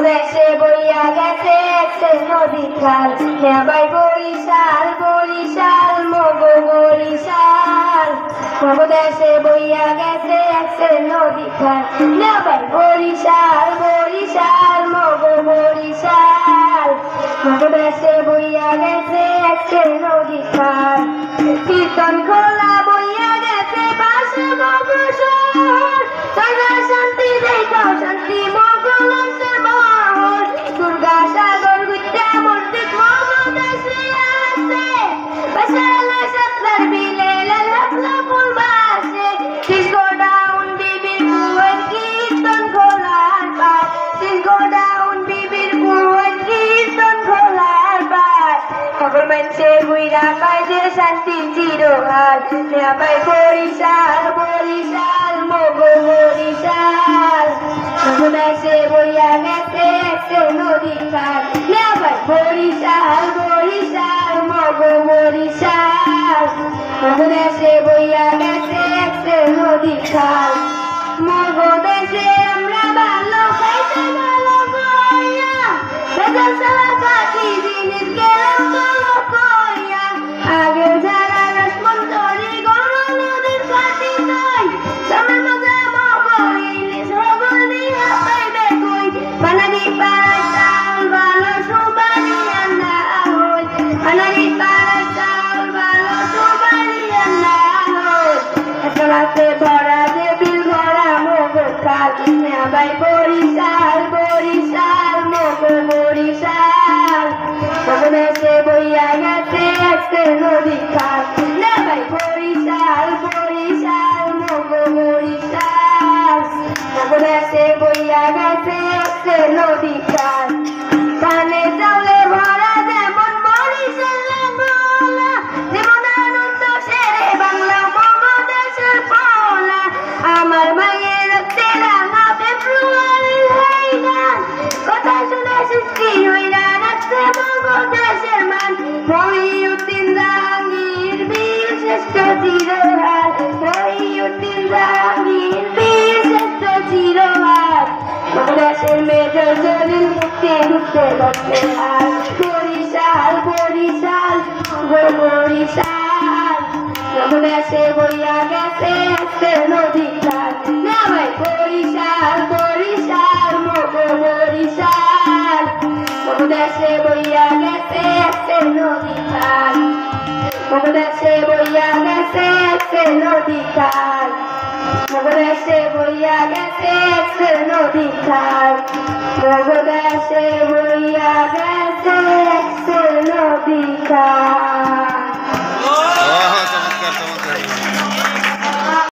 দেশে বইয়া গেছে একটা নদী খাল নেবাই বরিশাল বরিশাল মগো বরিশাল মগো দেশে বইয়া গেছে একটা নদী খাল নেবাই বরিশাল বরিশাল মগো বরিশাল মগো দেশে বইয়া গেছে একটা নদী খাল কীর্তন খোলা বইয়া গেছে পাশে মগো শহর তারা শান্তি দেখাও শান্তি মগো আছে মহল দুর্গা সাগর গুইটা মন্দির মগো দেশে আছে বাসালা সাতলার বিলে লালা ফুল বাসে ডিসকো ডাউন বিবির কুয়ের কীর্তন খোলার পার ডিসকো ডাউন বিবির কুয়ের কীর্তন খোলার পার খবর মানছে বুইরা পায় যে শান্তি চিরকাল নেবাই বরিশাল বরিশাল মগো বরিশাল মগো দেশে বইয়া গেছে একটা নদী খাল নেবাই বরিশাল বরিশাল মগো বরিশাল মগো দেশে বইয়া গেছে একটা নদী খাল মগো দেশে আমরা ভালো খাইতে ভালো কইয়া বেজাল সারা কাটি জিনিস গেলাম ভালো কইয়া আগে যারা রাসমন্তরি গরু নদীর কাটি নাই সামনে মজা মগো ইলিশ হবল দিয়া পাইবে কই বানানি পাড়ায় চাউল ভালো সুবারি আন্না হই বানানি পাড়ায় চাউল ভালো সুবারি আন্না হই একলাতে ভরা দেবিল ভরা মগো খাল নেবাই বরিশাল বরিশাল মগো বরিশাল মগো দেশে বইয়া গেছে একটা নদী খাল নেবাই বরিশাল বরিশাল মগো বরিশাল মগো দেশে বইয়া গেছে একটা নদী খাল কানে চাউলে ভরা যেমন বরিশালে মোলা যেমন আনন্দ সেরে বাংলা মগো দেশের পোলা আমার মায়ের রক্তে রাঙা ফেব্রুয়ারি হই গান কথা শুনে সৃষ্টি হইরা রাখছে মগো দেশের মান মহিউদ্দিন জাহাঙ্গীর বীর শ্রেষ্ঠ চিরহার মহিউদ্দিন জাহাঙ্গীর বীর শ্রেষ্ঠ চিরহার মগো দেশের মেজর জলিল মুক্তি মুক্তে বসে আর বরিশাল বরিশাল মগো বরিশাল মগো দেশে বইয়া গেছে একটা নদী খাল নেবাই বরিশাল বরিশাল মগো বরিশাল মগো দেশে বইয়া গেছে একটা নদী খাল মগো দেশে বইয়া গেছে একটা নদী খাল মগো দেশে বইয়া গেছে একটা নদী খাল মগো দেশে বইয়া গেছে একটা নদী খাল।